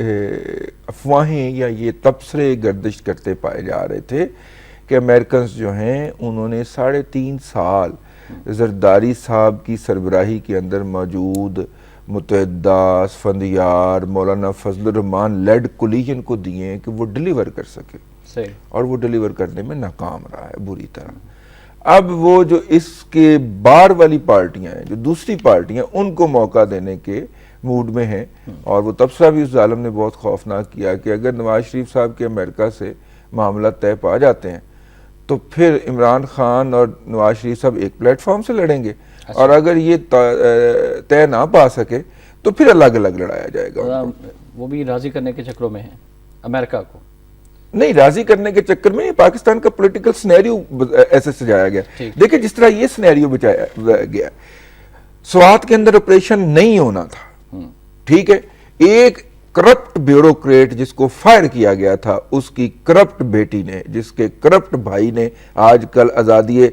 افواہیں یا یہ تبصرے گردش کرتے پائے جا رہے تھے کہ امریکنز جو ہیں انہوں نے 3.5 سال زرداری صاحب کی سربراہی کے اندر موجود متحدہ، اسفندیار، مولانا فضل الرحمان لیڈ کولیشن کو دیے ہیں کہ وہ ڈیلیور کر سکے، اور وہ ڈیلیور کرنے میں ناکام رہا ہے بری طرح۔ اب وہ جو اس کے بار والی پارٹیاں ہیں، جو دوسری پارٹیاں، ان کو موقع دینے کے موڈ میں ہیں، اور وہ تبصرہ بھی اس ظالم نے بہت خوفناک کیا کہ اگر نواز شریف صاحب کے امریکہ سے معاملات طے پا جاتے ہیں تو پھر عمران خان اور نواز شریف صاحب ایک پلیٹ فارم سے لڑیں گے، اور اگر یہ طے نہ پا سکے تو پھر الگ الگ لڑایا جائے گا۔ وہ بھی راضی کرنے کے چکروں میں ہیں امریکہ کو؟ نہیں، راضی کرنے کے چکر میں پاکستان کا پولیٹیکل سنیریو ایسے سجایا گیا۔ دیکھیں جس طرح یہ سنیریو بچایا گیا، سوات کے اندر آپریشن نہیں ہونا تھا، ٹھیک ہے، ایک کرپٹ بیوروکریٹ جس کو فائر کیا گیا تھا، اس کی کرپٹ بیٹی نے، جس کے کرپٹ بھائی نے آج کل آزادی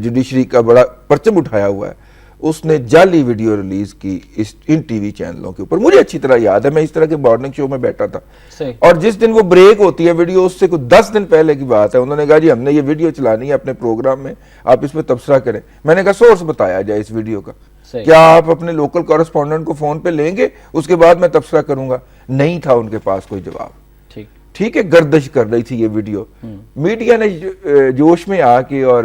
جوڈیشری کا بڑا پرچم اٹھایا ہوا ہے، اس نے جعلی ویڈیو ریلیز کی ان ٹی وی چینلوں کے اوپر۔ مجھے اچھی طرح یاد ہے، میں اس طرح کے مارننگ شو میں بیٹھا تھا، اور جس دن وہ بریک ہوتی ہے ویڈیو، اس سے کوئی 10 دن پہلے کی بات ہے، انہوں نے کہا جی ہم نے یہ ویڈیو چلانی ہے اپنے پروگرام میں، آپ اس پہ تبصرہ کریں۔ میں نے کہا سورس بتایا جائے اس ویڈیو کا، کیا آپ اپنے لوکل کورسپونڈنٹ کو فون پہ لیں گے، اس کے بعد میں تبصرہ کروں گا؟ نہیں تھا ان کے پاس کوئی جواب، ٹھیک ہے، گردش کر رہی تھی یہ ویڈیو۔ میڈیا نے جوش میں آ کے اور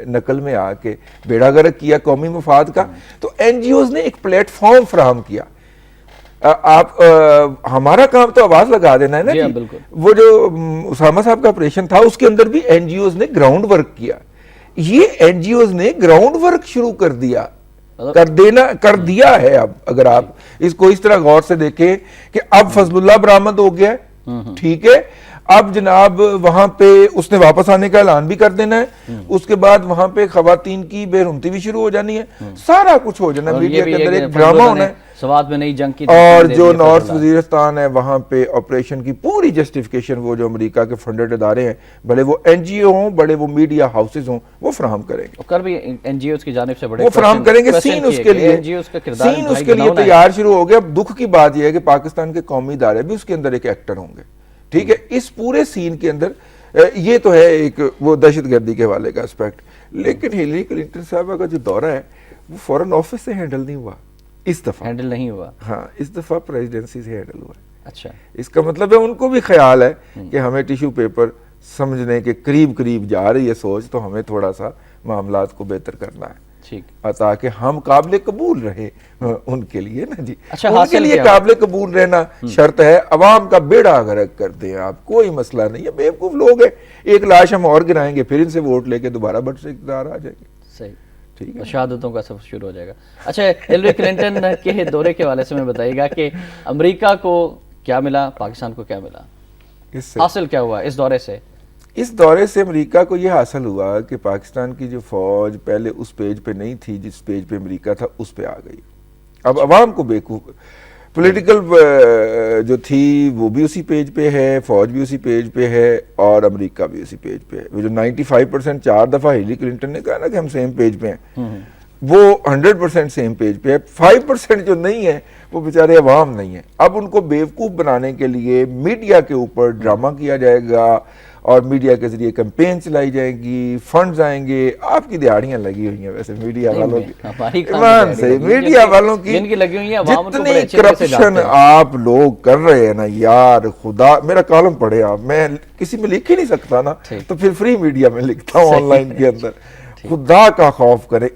نقل میں آ کے بیڑا غرق کیا قومی مفاد کا، تو این جی اوز نے ایک پلیٹ فارم فراہم کیا۔ آپ ہمارا کام تو آواز لگا دینا ہے نا جی۔ وہ جو اسامہ صاحب کا آپریشن تھا اس کے اندر بھی این جی اوز نے گراؤنڈ ورک کیا، یہ این جی اوز نے گراؤنڈ ورک شروع کر دیا ہے۔ اب اگر آپ اس کو اس طرح غور سے دیکھیں کہ اب فضل اللہ برآمد ہو گیا ہے، ٹھیک ہے، اب جناب وہاں پہ اس نے واپس آنے کا اعلان بھی کر دینا ہے، اس کے بعد وہاں پہ خواتین کی بے رحمتی بھی شروع ہو جانی ہے، سارا کچھ ہو جانا، میڈیا کے اندر ایک ڈرامہ ہونا ہے۔ سوات میں نئی جنگ کی، اور جو نارتھ وزیرستان ہے وہاں پہ آپریشن کی پوری جسٹیفیکیشن وہ جو امریکہ کے فنڈڈ ادارے ہیں، بڑے وہ این جی او ہوں، بڑے وہ میڈیا ہاؤسز ہوں، وہ فراہم کریں گے، کر بھی این جی اوز کی جانب سے بڑے وہ فراہم کریں گے۔ سین اس کے لیے تیار شروع ہو گیا۔ اب دکھ کی بات یہ ہے کہ پاکستان کے قومی ادارے بھی اس کے اندر ایک ایکٹر ہوں گے، ٹھیک ہے۔ اس پورے سین کے اندر یہ تو ہے ایک وہ دہشت گردی کے حوالے کا اسپیکٹ، لیکن ہیلری کلنٹن صاحبہ کا جو دورہ ہے وہ فورن آفس سے ہینڈل نہیں ہوا، اس دفعہ ہینڈل نہیں ہوا، ہاں اس دفعہ پریزیڈنسی سے ہینڈل ہوا ہے۔ اچھا، اس کا مطلب ہے ان کو بھی خیال ہے کہ ہمیں ٹیشو پیپر سمجھنے کے قریب جا رہی ہے سوچ، تو ہمیں تھوڑا سا معاملات کو بہتر کرنا ہے، تاکہ ہم قابل قبول رہے ان کے لیے نا جی۔ ان کے لیے قابل قبول رہنا شرط ہے، عوام کا بیڑا غرق کر دیں آپ، کوئی مسئلہ نہیں ہے، بیوقوف لوگ ہیں، ایک لاش ہم اور گرائیں گے، پھر ان سے ووٹ لے کے دوبارہ بٹ سے اقتدار آ جائیں گے، صحیح، شہادتوں کا سفر شروع ہو جائے گا۔ اچھا، ہیلری کلنٹن کے دورے کے حوالے سے میں بتائیے گا کہ امریکہ کو کیا ملا، پاکستان کو کیا ملا، حاصل کیا ہوا اس دورے سے؟ اس دورے سے امریکہ کو یہ حاصل ہوا کہ پاکستان کی جو فوج پہلے اس پیج پہ نہیں تھی جس پیج پہ امریکہ تھا، اس پہ آ گئی۔ اب عوام کو بیوقوف، پولیٹیکل جو تھی وہ بھی اسی پیج پہ ہے، فوج بھی اسی پیج پہ ہے، اور امریکہ بھی اسی پیج پہ ہے۔ وہ جو 95% 4 دفعہ ہیلری کلنٹن نے کہا نا کہ ہم سیم پیج پہ ہیں، وہ 100% سیم پیج پہ ہے۔ 5% جو نہیں ہے وہ بیچارے عوام نہیں ہیں۔ اب ان کو بیوقوف بنانے کے لیے میڈیا کے اوپر ڈرامہ کیا جائے گا، اور میڈیا کے ذریعے کیمپین چلائی جائے گی، فنڈز آئیں گے۔ آپ کی دہاڑیاں لگی ہوئی ہیں ویسے میڈیا والوں کی، ایمان سے میڈیا والوں کی جتنی کرپشن آپ لوگ کر رہے ہیں نا یار، خدا میرا کالم پڑھے آپ، میں کسی میں لکھ ہی نہیں سکتا نا، تو پھر فری میڈیا میں لکھتا ہوں آن لائن کے اندر۔ خدا کا خوف کرے،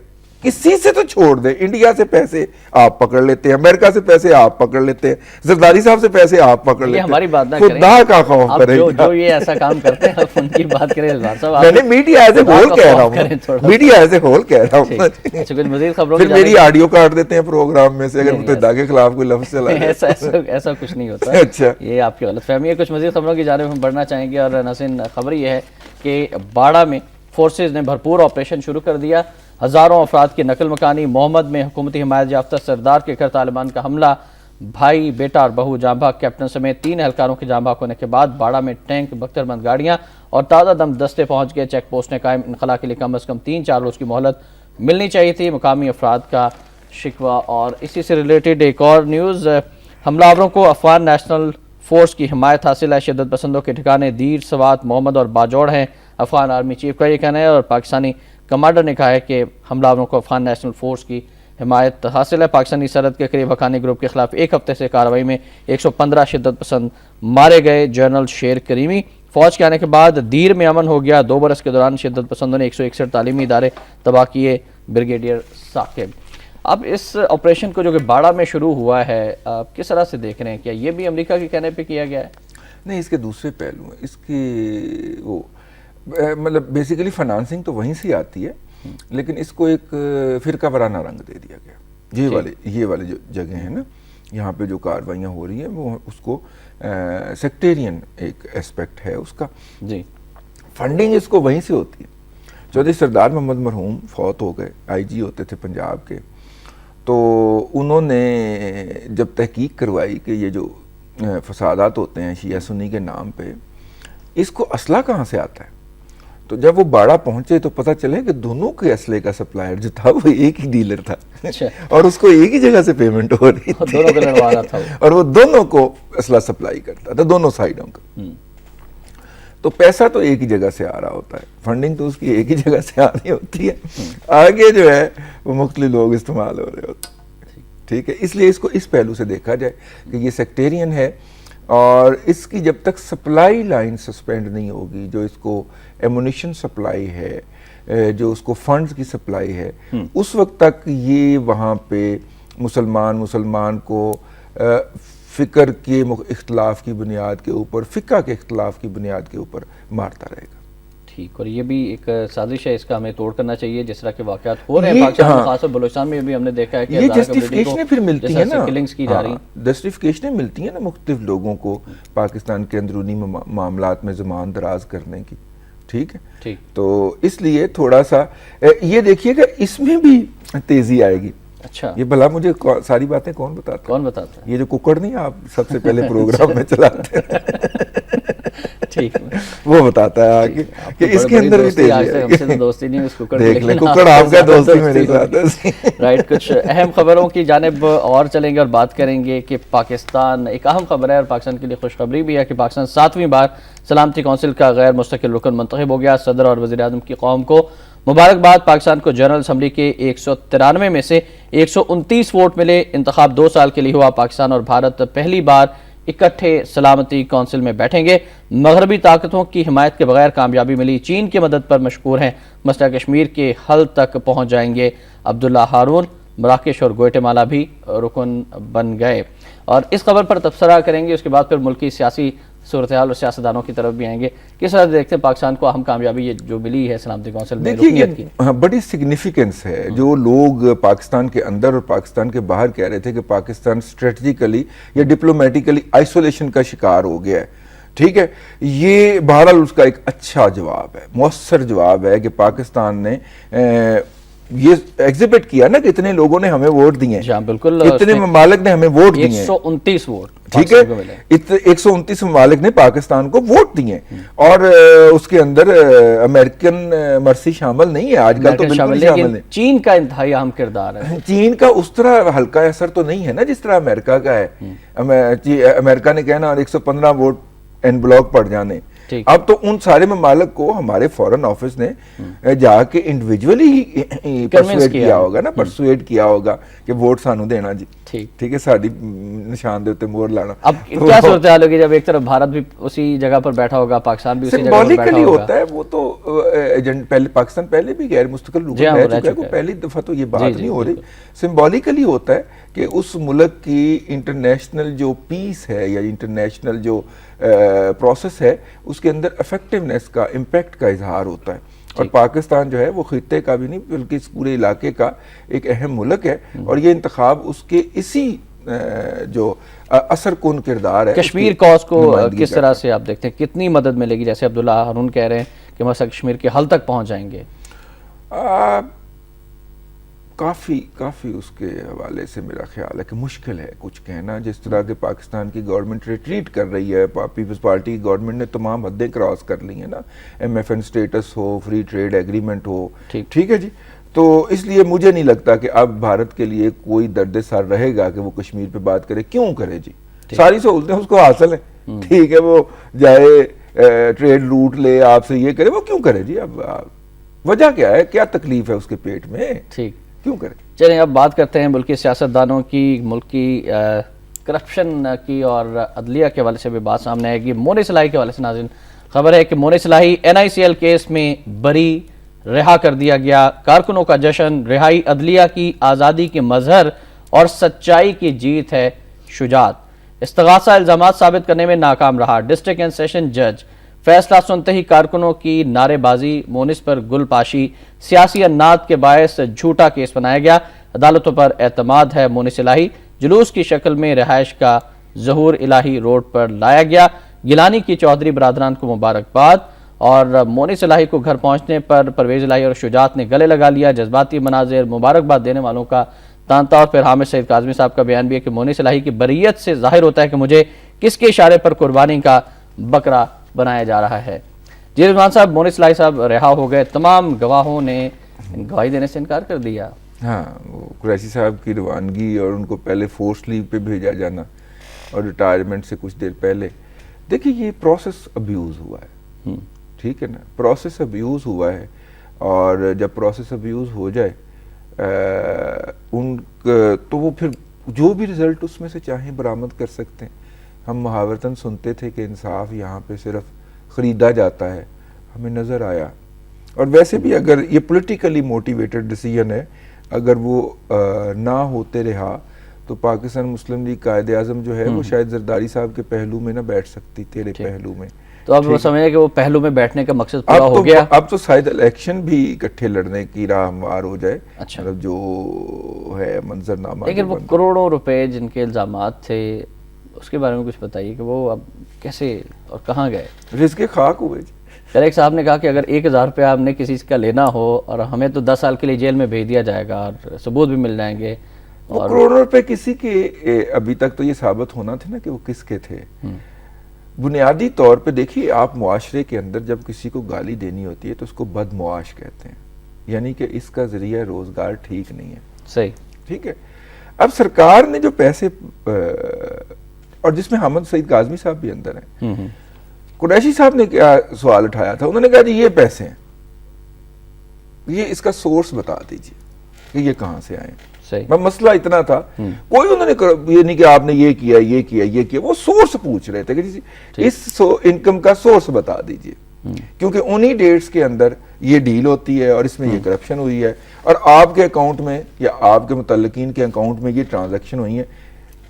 کسی سے تو چھوڑ دیں، انڈیا سے پیسے آپ پکڑ لیتے ہیں، امریکہ سے پیسے آپ پکڑ لیتے ہیں، زرداری صاحب سے پیسے آپ پکڑ لیتے ہیں، ہماری بات نہ کریں، خدا کا خوف کریں، جو یہ ایسا کام کرتے ہیں آپ ان کی بات کریں۔ میں نے میڈیا ایز اے ہول کہہ رہا ہوں، میڈیا ایز اے ہول کہہ رہا ہوں، کچھ مزید خبروں پھر میری آڈیو کاٹ دیتے ہیں پروگرام میں سے اگر متحدہ کے خلاف کوئی لفظ چلا جائے۔ ایسا کچھ نہیں ہوتا، اچھا، یہ آپ کی غلط فہمی ہے۔ کچھ مزید خبروں کی جانب ہم بڑھنا چاہیں گے، اور ناظرین خبر یہ ہے کہ باڑہ میں فورسز نے بھرپور آپریشن شروع کر دیا، ہزاروں افراد کی نقل مکانی۔ محمد میں حکومتی حمایت یافتہ سردار کے گھر طالبان کا حملہ، بھائی، بیٹا اور بہو جاں بحق، کیپٹن سمیت 3 اہلکاروں کے جاں بحق ہونے کے بعد باڑہ میں ٹینک، بختر بند گاڑیاں اور تازہ دم دستے پہنچ گئے۔ چیک پوسٹ نے قائم، انخلا کے لیے کم از کم 3-4 روز کی مہلت ملنی چاہیے تھی، مقامی افراد کا شکوہ۔ اور اسی سے ریلیٹڈ ایک اور نیوز، حملہ آوروں کو افغان نیشنل فورس کی حمایت حاصل ہے. شدت پسندوں کے ٹھکانے دیر، سوات، محمد اور باجوڑ ہیں. افغان آرمی چیف کا یہ کہنا ہے اور پاکستانی کمانڈر نے کہا ہے کہ حملہ آوروں کو افغان نیشنل فورس کی حمایت حاصل ہے. پاکستانی سرحد کے قریب حقانی گروپ کے خلاف ایک ہفتے سے کارروائی میں 115 شدت پسند مارے گئے. جنرل شیر کریمی: فوج کے آنے کے بعد دیر میں امن ہو گیا. 2 برس کے دوران شدت پسندوں نے 161 تعلیمی ادارے تباہ کیے. بریگیڈیئر ثاقب: اب اس آپریشن کو جو کہ باڑہ میں شروع ہوا ہے، آپ کس طرح سے دیکھ رہے ہیں؟ کیا یہ بھی امریکہ کے کہنے پہ کیا گیا ہے؟ نہیں، اس کے دوسرے پہلو ہیں. اس کی وہ مطلب بیسیکلی فنانسنگ تو وہیں سے آتی ہے، لیکن اس کو ایک فرقہ وارانہ رنگ دے دیا گیا. یہ والے جو جگہ ہیں نا، یہاں پہ جو کاروائیاں ہو رہی ہیں وہ اس کو سیکٹیرین ایک اسپیکٹ ہے اس کا. جی، فنڈنگ اس کو وہیں سے ہوتی ہے. چودھری سردار محمد مرحوم فوت ہو گئے، آئی جی ہوتے تھے پنجاب کے. تو انہوں نے جب تحقیق کروائی کہ یہ جو فسادات ہوتے ہیں شیعہ سنی کے نام پہ، اس کو اسلحہ کہاں سے آتا ہے، تو جب وہ باڑہ پہنچے تو پتہ چلے کہ دونوں کے اسلحے کا سپلائر جو تھا وہ ایک ہی ڈیلر تھا اور اس کو ایک ہی جگہ سے پیمنٹ ہو رہی تھی، دونوں کو لڑوا رہا تھا اور وہ دونوں کو اسلحہ سپلائی کرتا تھا، دونوں سائیڈوں کا. تو پیسہ تو ایک ہی جگہ سے آ رہا ہوتا ہے، فنڈنگ تو اس کی ایک ہی جگہ سے آ رہی ہوتی ہے، آگے جو ہے وہ مختلف لوگ استعمال ہو رہے ہوتے ہیں. ٹھیک ہے، اس لیے اس کو اس پہلو سے دیکھا جائے کہ یہ سیکٹیرین ہے، اور اس کی جب تک سپلائی لائن سسپینڈ نہیں ہوگی، جو اس کو ایمونیشن سپلائی ہے، جو اس کو فنڈز کی سپلائی ہے، اس وقت تک یہ وہاں پہ مسلمان کو فکر کے اختلاف کی بنیاد کے اوپر، فقہ کے اختلاف کی بنیاد کے اوپر مارتا رہے گا. ٹھیک، اور یہ بھی ایک سازش ہے، اس کا ہمیں توڑ کرنا چاہیے. جس طرح کے واقعات ہو رہے ہیں پاکستان میں، خاص طور بلوچستان میں بھی ہم نے دیکھا ہے کہ یہ جسٹیفکیشنیں پھر ملتی ہیں نا، کلنگز کی جا رہی ہیں، جسٹیفکیشنیں ملتی ہیں نا مختلف لوگوں کو پاکستان کے اندرونی معاملات میں زمان دراز کرنے کی. ٹھیک ہے، تو اس لیے تھوڑا سا یہ دیکھیے گا اس میں بھی تیزی آئے گی. اچھا، یہ بھلا مجھے ساری باتیں کون بتاتا ہے؟ یہ جو ککڑ نہیں آپ سب سے پہلے پروگرام میں چلاتے ہیں ٹھیک، وہ بتاتا ہے آگے کہ اس کے اندر بھی تیزی ہے. دوستی نہیں، اس ککڑ دیکھ لیں، ککڑ آپ کا دوستی میرے ساتھ ہے. رائٹ، کچھ اہم خبروں کی جانب اور چلیں گے اور بات کریں گے کہ پاکستان ایک اہم خبر ہے اور پاکستان کے لیے خوشخبری بھی ہے کہ پاکستان 7ویں بار سلامتی کونسل کا غیر مستقل رکن منتخب ہو گیا. صدر اور وزیر اعظم کی قوم کو مبارکباد. پاکستان کو جنرل اسمبلی کے 193 میں سے 129 ووٹ ملے. انتخاب 2 سال کے لیے ہوا. پاکستان اور بھارت پہلی بار اکٹھے سلامتی کونسل میں بیٹھیں گے. مغربی طاقتوں کی حمایت کے بغیر کامیابی ملی. چین کی مدد پر مشکور ہیں. مسئلہ کشمیر کے حل تک پہنچ جائیں گے. عبداللہ ہارون. مراکش اور گوئٹمالا بھی رکن بن گئے. اور اس خبر پر تبصرہ کریں گے، اس کے بعد پھر ملکی سیاسی صورتحال اور سیاستدانوں کی طرف بھی آئیں گے. کس طرح دیکھتے ہیں پاکستان کو اہم کامیابی یہ جو ملی ہے سلامتی کونسل میں رکنیت کی؟ بڑی سگنیفیکنس ہے. جو لوگ پاکستان کے اندر اور پاکستان کے باہر کہہ رہے تھے کہ پاکستان اسٹریٹجیکلی یا ڈپلومیٹیکلی آئسولیشن کا شکار ہو گیا ہے، ٹھیک ہے، یہ بہرحال اس کا ایک اچھا جواب ہے، مؤثر جواب ہے کہ پاکستان نے یہ ایگزیبٹ کیا نا کہ اتنے لوگوں نے ہمیں ووٹ دیے ہیں، بالکل، اتنے ممالک نے ہمیں ووٹ دیے ہیں، 129 ووٹ، ٹھیک ہے، 129 ممالک نے پاکستان کو ووٹ دیے ہیں. اور اس کے اندر امریکن مرسی شامل نہیں ہے آج کل، تو بالکل شامل ہے. چین کا انتہائی اہم کردار ہے. چین کا اس طرح ہلکا اثر تو نہیں ہے نا جس طرح امریکہ کا ہے. امریکہ نے کہنا 115 ووٹ ان بلاک پڑ جانے. اب تو ان سارے ممالک کو ہمارے فورن آفس نے جا کے انڈیویجولی پرسویٹ کیا ہوگا کہ ووٹ سانو دینا جی، ٹھیک ہے، ساری نشان دے اتے مور لانا. اب کیا صورتحال ہوگی جب ایک طرف بھارت بھی اسی جگہ پر بیٹھا ہوگا، پاکستان بھی اسی جگہ پر بیٹھا ہوگا؟ ہوتا ہے وہ تو پاکستان پہلے بھی غیر مستقل رکن رہ چکا ہے، پہلی دفعہ تو یہ بات نہیں ہو رہی. سمبولیکلی ہوتا ہے کہ اس ملک کی انٹرنیشنل جو پیس ہے یا انٹرنیشنل جو پروسیس ہے اس کے اندر افیکٹونیس کا، امپیکٹ کا اظہار ہوتا ہے. اور پاکستان جو ہے وہ خطے کا بھی نہیں بلکہ اس پورے علاقے کا ایک اہم ملک ہے، اور یہ انتخاب اس کے اسی جو اثر کن کردار ہے. کشمیر کاز کو کس طرح سے آپ دیکھتے ہیں، کتنی مدد ملے گی؟ جیسے عبداللہ ہارون کہہ رہے ہیں کہ مسئلہ کشمیر کے حل تک پہنچ جائیں گے. کافی اس کے حوالے سے میرا خیال ہے کہ مشکل ہے کچھ کہنا. جس طرح کہ پاکستان کی گورنمنٹ ریٹریٹ کر رہی ہے، پیپلز پارٹی کی گورنمنٹ نے تمام حدیں کراس کر لی ہیں نا، ایم ایف این سٹیٹس ہو، فری ٹریڈ ایگریمنٹ ہو، ٹھیک ہے جی، تو اس لیے مجھے نہیں لگتا کہ اب بھارت کے لیے کوئی درد سر رہے گا کہ وہ کشمیر پہ بات کرے. کیوں کرے جی؟ ساری سہولتیں اس کو حاصل ہیں, ٹھیک ہے, وہ جائے ٹریڈ روٹ لے آپ سے, یہ کرے, وہ کیوں کرے جی؟ اب وجہ کیا ہے, کیا تکلیف ہے اس کے پیٹ میں, ٹھیک, کیوں کرے؟ چلیں اب بات کرتے ہیں ملکی سیاستدانوں کی, ملک کی کرپشن کی, اور عدلیہ کے حوالے سے بھی بات سامنے آئے گی. مونس الہی کے حوالے سے ناظرین خبر ہے کہ مونس الہی NICL کیس میں بری, رہا کر دیا گیا. کارکنوں کا جشن, رہائی عدلیہ کی آزادی کے مظہر اور سچائی کی جیت ہے. شجاعت استغاثہ الزامات ثابت کرنے میں ناکام رہا. ڈسٹرکٹ اینڈ سیشن جج فیصلہ سنتے ہی کارکنوں کی نعرے بازی, مونس پر گل پاشی, سیاسی انات کے باعث جھوٹا کیس بنایا گیا. عدالتوں پر اعتماد ہے. مونس الہی جلوس کی شکل میں رہائش کا ظہور الہی روڈ پر لایا گیا. گیلانی کی چودھری برادران کو مبارکباد, اور مونس الہی کو گھر پہنچنے پر پرویز الہی اور شجاعت نے گلے لگا لیا. جذباتی مناظر, مبارکباد دینے والوں کا تانتا. اور پھر حامد سعید کاظمی صاحب کا بیان بھی ہے کہ مونس الہی کی بریت سے ظاہر ہوتا ہے کہ مجھے کس کے اشارے پر قربانی کا بکرا بنایا جا رہا ہے. جی رضوان صاحب, مونس الہی صاحب رہا ہو گئے, تمام گواہوں نے گواہی دینے سے انکار کر دیا. ہاں, وہ قریشی صاحب کی روانگی اور ان کو پہلے فورس لیو پہ بھیجا جانا اور ریٹائرمنٹ سے کچھ دیر پہلے, دیکھیں یہ پروسیس ابیوز ہوا ہے, ٹھیک ہے نا, پروسیس ابیوز ہوا ہے. اور جب پروسیس ابیوز ہو جائے تو وہ پھر جو بھی رزلٹ اس میں سے چاہیں برآمد کر سکتے ہیں. ہم محاورتاً سنتے تھے کہ انصاف یہاں پہ صرف خریدا جاتا ہے, ہمیں نظر آیا. اور ویسے بھی اگر یہ پولیٹیکلی موٹیویٹڈ ڈیسیجن ہے, اگر وہ نہ ہوتے رہا تو پاکستان مسلم لیگ قائد اعظم جو ہے وہ شاید زرداری صاحب کے پہلو میں نہ بیٹھ سکتی, تیرے پہلو میں. تو اب وہ سمجھے کہ وہ پہلو میں بیٹھنے کا مقصد پورا ہو گیا. اب تو شاید الیکشن بھی اکٹھے لڑنے کی راہ ہموار ہو جائے. مطلب جو ہے منظرنامہ. لیکن وہ کروڑوں روپے جن کے الزامات تھے اس کے بارے میں کچھ بتائیے کہ وہ اب کیسے اور کہاں گئے؟ رزق خاک ہوئے جی. ایک صاحب نے کہا کہ اگر 1000 روپیہ ہم نے کسی کا لینا ہو اور ہمیں تو 10 سال کے لیے جیل میں بھیج دیا جائے گا اور ثبوت بھی مل جائیں گے. وہ کروڑوں روپے کسی کے ابھی تک تو یہ ثابت ہونا تھا نا کہ وہ کس کے تھے. بنیادی طور پہ دیکھیے, آپ معاشرے کے اندر جب کسی کو گالی دینی ہوتی ہے تو اس کو بد معاش کہتے ہیں, یعنی کہ اس کا ذریعہ روزگار ٹھیک نہیں ہے. صحیح, ٹھیک ہے. اب سرکار نے جو پیسے, اور جس میں حامد سعید کاظمی صاحب بھی اندر ہیں, قریشی صاحب نے کیا سوال اٹھایا تھا, انہوں نے کہا جی یہ پیسے ہیں, یہ اس کا سورس بتا دیجیے کہ یہ کہاں سے آئے. مسئلہ اتنا تھا, کوئی انہوں نے یہ نہیں کہ آپ نے یہ کیا یہ کیا یہ کیا, وہ سورس پوچھ رہے تھے کہ اس انکم کا سورس بتا دیجیے, کیونکہ انہی ڈیٹس کے اندر یہ ڈیل ہوتی ہے اور اس میں یہ کرپشن ہوئی ہے اور آپ کے اکاؤنٹ میں یا آپ کے متعلقین کے اکاؤنٹ میں یہ ٹرانزیکشن ہوئی ہیں.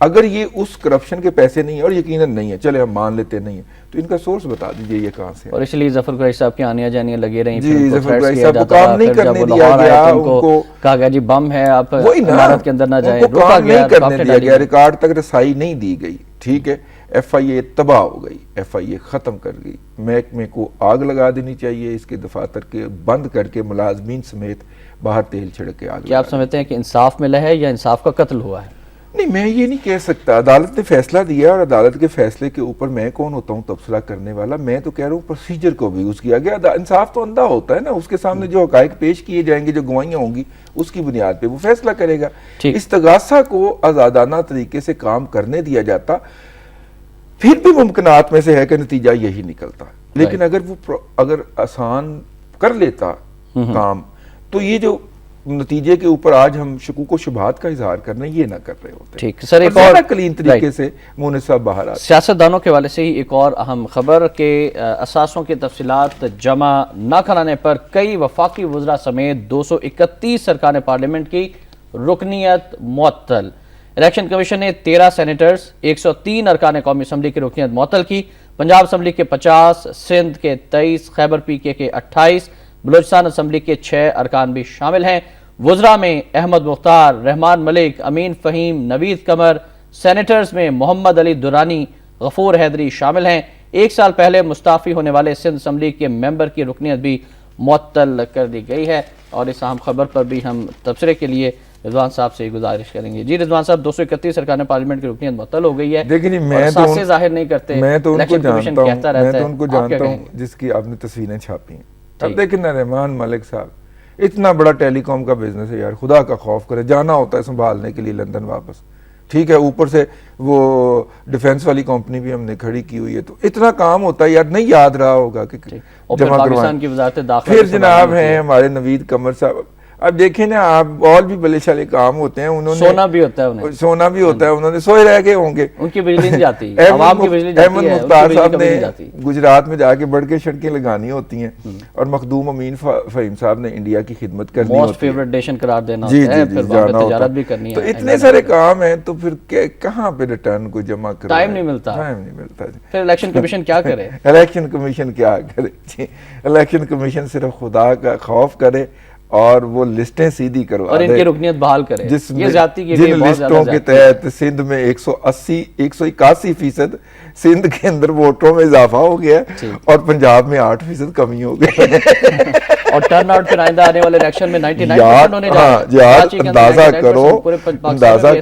اگر یہ اس کرپشن کے پیسے نہیں ہیں, اور یقیناً نہیں ہیں, چلے ہم مان لیتے نہیں ہیں, تو ان کا سورس بتا دیجئے یہ کہاں سے ہے. اور اس لیے ظفر قریشی صاحب کی آنیاں جانیاں لگے رہی. جی, ظفر قریشی صاحب کو کام نہیں کرنے دیا گیا, ان کو کہا گیا جی بم ہے, آپ عمارت کے اندر نہ جائیں, ان کو کام نہیں کرنے دیا گیا, ریکارڈ تک رسائی نہیں دی گئی. ٹھیک ہے, FIA تباہ ہو گئی, FIA ختم کر گئی, محکمے کو آگ لگا دینی چاہیے, اس کے دفاتر کے بند کر کے ملازمین سمیت باہر تیل چھڑک کے آگ. کیا آپ سمجھتے ہیں کہ انصاف ملا ہے یا انصاف کا قتل ہوا ہے؟ نہیں, میں یہ نہیں کہہ سکتا. عدالت نے فیصلہ دیا اور عدالت کے فیصلے کے اوپر میں کون ہوتا ہوں تبصرہ کرنے والا. میں تو کہہ رہا ہوں پروسیجر کو بھی یوز کیا گیا. انصاف تو اندھا ہوتا ہے نا, اس کے سامنے جو حقائق پیش کیے جائیں گے, جو گواہیاں ہوں گی, اس کی بنیاد پہ وہ فیصلہ کرے گا. استغاثہ کو آزادانہ طریقے سے کام کرنے دیا جاتا, پھر بھی ممکنات میں سے ہے کہ نتیجہ یہی نکلتا. لیکن اگر آسان کر لیتا کام, تو یہ جو نتیجے کے اوپر آج ہم شکوک و شبہات کا اظہار کرنا یہ نہ کر رہے ہوتے. ٹھیک سر, ایک اور کلین طریقے سے مونس صاحب باہر آتے. سیاستدانوں کے حوالے سے ہی ایک اور اہم خبر کہ اثاثوں کی تفصیلات جمع نہ کرانے پر کئی وفاقی وزراء سمیت 231 ارکان پارلیمنٹ کی رکنیت معطل. الیکشن کمیشن نے 13 سینیٹرز 103 ارکان قومی اسمبلی کی رکنیت معطل کی. پنجاب اسمبلی کے 50, سندھ کے 23, خیبر PK کے 28, بلوچستان اسمبلی کے 6 ارکان بھی شامل ہیں. وزراء میں احمد مختار, رحمان ملک, امین فہیم, نوید قمر. سینیٹرز میں محمد علی درانی, غفور حیدری شامل ہیں. 1 سال پہلے مستعفی ہونے والے سندھ اسمبلی کے ممبر کی رکنیت بھی معطل کر دی گئی ہے. اور اس اہم خبر پر بھی ہم تبصرے کے لیے رضوان صاحب سے گزارش کریں گے. جی رضوان صاحب, 231 ارکان پارلیمنٹ کی رکنیت معطل ہو گئی ہے. دیکھیں میں تو ظاہر نہیں کرتے, میں تو ان کو جانتا ہوں جس کی آپ نے تصویریں چھاپی ہیں. اب دیکھیں نا, رحمان ملک صاحب اتنا بڑا ٹیلی کام کا بزنس ہے یار, خدا کا خوف کرے. جانا ہوتا ہے سنبھالنے کے لیے لندن واپس, ٹھیک ہے, اوپر سے وہ ڈیفنس والی کمپنی بھی ہم نے کھڑی کی ہوئی ہے, تو اتنا کام ہوتا ہے یار, نہیں یاد رہا ہوگا کہ جمع پاکستان کی وزارت داخلہ پھر جناب ہیں ہمارے نوید قمر صاحب. اب دیکھیں نا آپ, اور بھی بلے شالے کام ہوتے ہیں, انہوں نے سونا بھی ہوتا ہے, انہیں سونا بھی ہوتا ہے, انہوں نے سوئے رہ گئے ہوں گے, ان کی بجلی نہیں جاتی, عوام کی بجلی جاتی احمد ہے, مختار صاحب نے گجرات میں جا کے بڑکیں شڑکیں لگانی ہوتی ہیں, اور مخدوم امین فہیم صاحب نے انڈیا کی خدمت کرنی موسٹ ہوتی ہے, فیوریٹ نیشن قرار دینا جی ہوتا ہے, جی پھر جی وہاں جانا پہ ہوتا تجارت ہے. بھی کرنی ہے, تو اتنے سارے کام ہیں, تو پھر کہاں پہ ریٹرن کو جمع کرنا, ٹائم نہیں ملتا, ٹائم نہیں ملتا. پھر الیکشن کمیشن کیا کرے؟ الیکشن کمیشن کیا کرے جی, الیکشن کمیشن صرف خدا کا خوف کرے اور وہ لسٹیں سیدھی کروا اور ان کی رکنیت بحال کرے. جس یہ زیادتی کی جن لسٹوں کے تحت سندھ میں 181% سندھ کے اندر ووٹوں میں اضافہ ہو گیا, اور پنجاب میں 8% کمی ہو گئی, اور ٹرن آؤٹ پھر آئندہ آنے والے الیکشن میں 99% ہونے جا رہا ہے. اندازہ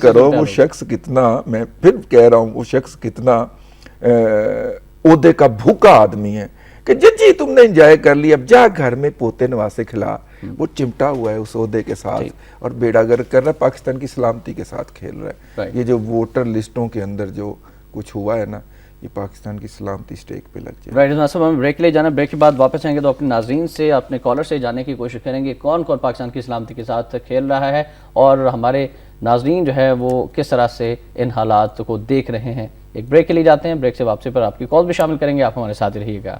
کرو وہ شخص کتنا, میں پھر کہہ رہا ہوں, وہ شخص کتنا عہدے کا بھوکا آدمی ہے, کہ جی تم نے انجوائے کر لی, اب جا گھر میں پوتے نواسے کھلا. وہ چمٹا ہوا ہے اس عہدے کے ساتھ, اور بیڑا گرک کر رہا ہے, پاکستان کی سلامتی کے ساتھ کھیل رہا ہے. یہ جو ووٹر لسٹوں کے اندر جو کچھ ہوا ہے نا, یہ پاکستان کی سلامتی سٹیک پہ لگ جائے. رائٹ صاحب, ہم بریک لے جانا, بریک کے بعد واپس آئیں گے تو اپنے ناظرین سے, اپنے کالر سے جاننے کی کوشش کریں گے کون کون پاکستان کی سلامتی کے ساتھ کھیل رہا ہے, اور ہمارے ناظرین جو ہے وہ کس طرح سے ان حالات کو دیکھ رہے ہیں. ایک بریک کے لیے جاتے ہیں, بریک سے واپسی پر آپ کی کال بھی شامل کریں گے, آپ ہمارے ساتھ رہیے گا.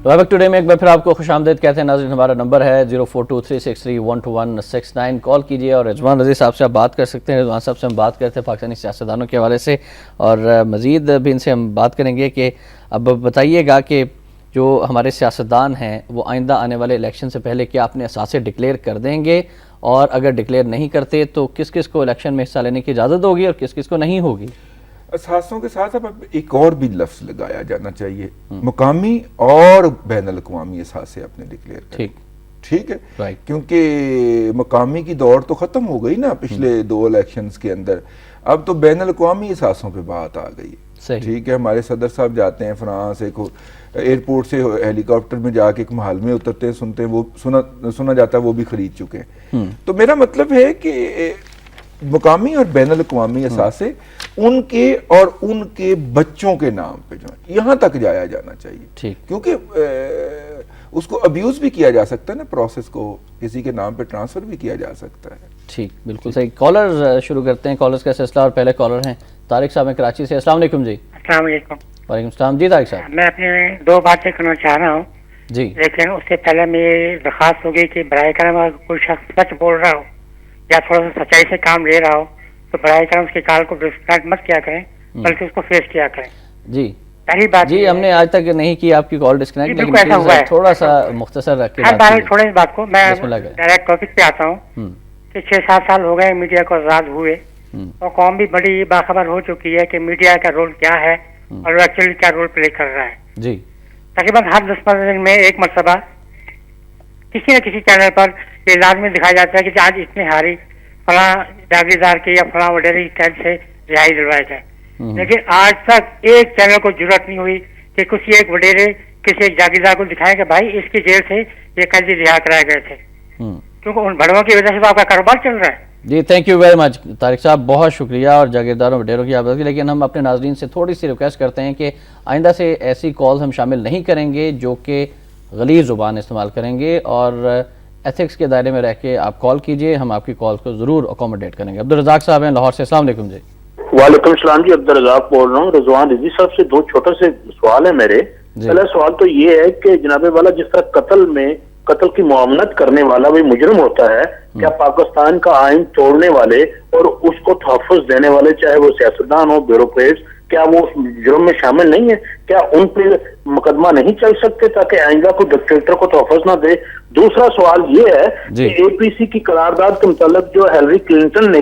ویبک ٹوڈے میں ایک بار پھر آپ کو خوش آمدید کہتے ہیں ناظرین. ہمارا نمبر ہے 042363122169, کال کیجئے اور رضوان رضی صاحب سے آپ بات کر سکتے ہیں. رضوان صاحب سے ہم بات کرتے ہیں پاکستانی سیاستدانوں کے حوالے سے, اور مزید بھی ان سے ہم بات کریں گے کہ اب بتائیے گا کہ جو ہمارے سیاستدان ہیں وہ آئندہ آنے والے الیکشن سے پہلے کیا اپنے اثاثے ڈکلیئر کر دیں گے, اور اگر ڈکلیئر نہیں کرتے تو کس کس کو الیکشن میں حصہ لینے کی اجازت ہوگی اور کس کس کو نہیں ہوگی. اثاثوں کے ساتھ اب ایک اور بھی لفظ لگایا جانا چاہیے, مقامی اور بین الاقوامی اثاثے اپنے ڈکلیئر کریں. ٹھیک ہے, کیونکہ مقامی کی دوڑ تو ختم ہو گئی نا پچھلے 2 الیکشنز کے اندر, اب تو بین الاقوامی اثاثوں پہ بات آ گئی ہے. ٹھیک ہے, ہمارے صدر صاحب جاتے ہیں فرانس, ایک ایئرپورٹ سے ہیلی کاپٹر میں جا کے ایک محل میں اترتے ہیں, سنتے ہیں, وہ سنا جاتا ہے وہ بھی خرید چکے ہیں. تو میرا مطلب ہے کہ مقامی اور بین الاقوامی اثاثے ان کے اور ان کے بچوں کے نام پہ جو ہے یہاں تک جایا جانا چاہیے, کیونکہ اس کو ابیوز بھی کیا جا سکتا ہے نا, پروسیس کو کسی کے نام پہ ٹرانسفر بھی کیا جا سکتا ہے. ٹھیک, بالکل صحیح. کالر شروع کرتے ہیں, کالرز کا سلسلہ, اور پہلے کالر ہیں طارق صاحب ہیں کراچی سے. السلام علیکم جی. السلام علیکم. وعلیکم السلام جی. طارق صاحب, میں اپنے 2 باتیں کرنا چاہ رہا ہوں جی, لیکن اس سے پہلے میری درخواست ہوگی کہ براہ کرم اگر کوئی شخص سچ بول رہا ہو یا تھوڑا سا سچائی سے کام لے رہا ہو تو براہ کرم اس کی کال کو ڈسکنیکٹ مت کیا کریں, بلکہ اس کو فیس کیا کریں. جی پہلی بات جی, ہم نے آج تک نہیں کی آپ کی کال ڈسکنیکٹ, لیکن تھوڑا سا مختصر رکھ کے چھوڑیں اس بات کو. میں ڈائریکٹ ٹاپک پہ آتا ہوں کہ 6-7 سال ہو گئے میڈیا کو آزاد ہوئے, اور قوم بھی بڑی باخبر ہو چکی ہے کہ میڈیا کا رول کیا ہے اور وہ ایکچولی کیا رول پلے کر رہا ہے. جی, تقریباً ہر 10-15 دن میں ایک مرتبہ کسی نہ کسی چینل پر یہ لازمی دکھایا جاتا ہے کہ آج اتنے ہاری فلاں جاگیردار کے یا فلاں وڈیرے کی قید سے رہائی دلوائی جائے. لیکن آج تک ایک چینل کو ضرورت نہیں ہوئی کہ کسی ایک وڈیرے کسی ایک جاگیردار کو دکھائیں کہ بھائی اس کی جیل سے یہ قیدی رہا کرائے گئے تھے, کیونکہ ان بڑوں کی وجہ سے تو آپ کا کاروبار چل رہا ہے. جی, thank you very much Tariq صاحب, بہت شکریہ, اور جاگیرداروں وڈیروں کی آبادی. لیکن ہم اپنے ناظرین سے تھوڑی سی ریکویسٹ کرتے ہیں کہ آئندہ سے ایسی کالز ہم شامل نہیں کریں گے جو کہ غلیظ زبان استعمال کریں گے, اور ایتھکس کے دائرے میں رہ کے آپ کال کیجئے, ہم آپ کی کالز کو ضرور اکوموڈیٹ کریں گے. عبدالرزاق صاحب ہیں لاہور سے. السلام علیکم جی. وعلیکم السلام جی, عبدالرزاق بول رہا ہوں. رضوان رضی صاحب سے 2 چھوٹے سے سوال ہیں میرے. پہلا سوال تو یہ ہے کہ جناب والا جس طرح قتل کی معاملت کرنے والا بھی مجرم ہوتا ہے, کیا پاکستان کا آئین توڑنے والے اور اس کو تحفظ دینے والے چاہے وہ سیاستدان ہو, بیوروکریٹس, کیا وہ جرم میں شامل نہیں ہے؟ کیا ان پہ مقدمہ نہیں چل سکتے تاکہ آئندہ کو ڈکٹیٹر کو تحفظ نہ دے؟ دوسرا سوال یہ ہے کہ اے پی سی کی قرارداد کے متعلق جو ہیلری کلنٹن نے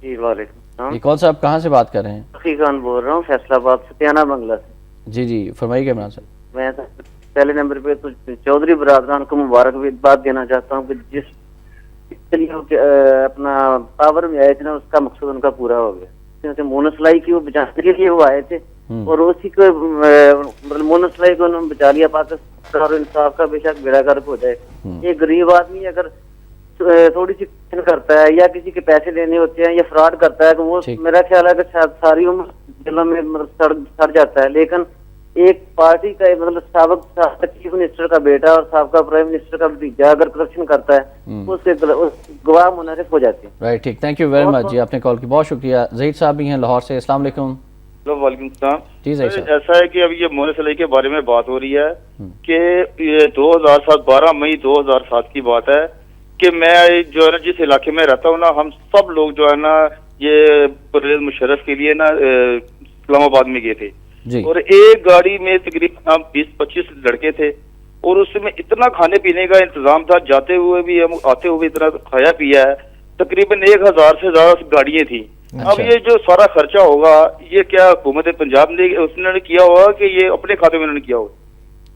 جی وعلیکم السلام. جی کون صاحب کہاں سے بات کر رہے ہیں؟ سخی خان بول رہا ہوں فیصلہ آباد ستیانہ بنگلہ سے. جی جی فرمائیے کہ عمران صاحب. میں پہلے نمبر پہ تو چودھری برادران کو مبارکباد دینا چاہتا ہوں کہ جس لیے اپنا پاور میں آئے تھے نا اس کا مقصد ان کا پورا ہو گیا. مونسلائی کی وہ بچانے کے لیے وہ آئے تھے اور اسی کو مونسلائی کو انہوں نے بچا لیا. پاکستان اور انصاف کا بے شک بیڑا گرک ہو جائے. ایک غریب آدمی اگر تھوڑی سی کرتا ہے یا کسی کے پیسے لینے ہوتے ہیں یا فراڈ کرتا ہے تو وہ میرا خیال ہے کہ ساری عمر جیلوں میں سڑ جاتا ہے. لیکن ایک پارٹی کا مطلب سابق چیف منسٹر کا بیٹا اور سابقہ پرائم منسٹر کا بھتیجا اگر کرپشن کرتا ہے اس سے گواہ منحرف ہو جاتے ہیں. رائٹ ٹھیک تھینک یو ویری مچ جی آپ نے کال کی بہت شکریہ. زہید صاحب بھی ہیں لاہور سے. السلام علیکم. وعلیکم السلام. جی زہید صاحب ایسا ہے کہ ابھی یہ مونسلائی کے بارے میں بات ہو رہی ہے کہ یہ 2007 12 مئی 2007 کی بات ہے کہ میں جو ہے نا جس علاقے میں رہتا ہوں نا ہم سب لوگ جو ہے نا یہ پرویز مشرف کے لیے نا اسلام آباد میں گئے تھے اور ایک گاڑی میں تقریباً 20-25 لڑکے تھے اور اس میں اتنا کھانے پینے کا انتظام تھا. جاتے ہوئے بھی ہم آتے ہوئے اتنا کھایا پیا ہے. تقریباً 1000 سے زیادہ گاڑیاں تھیں. اب یہ جو سارا خرچہ ہوگا یہ کیا حکومت پنجاب نے اس نے کیا ہوگا کہ یہ اپنے کھاتے میں انہوں نے کیا ہوگا؟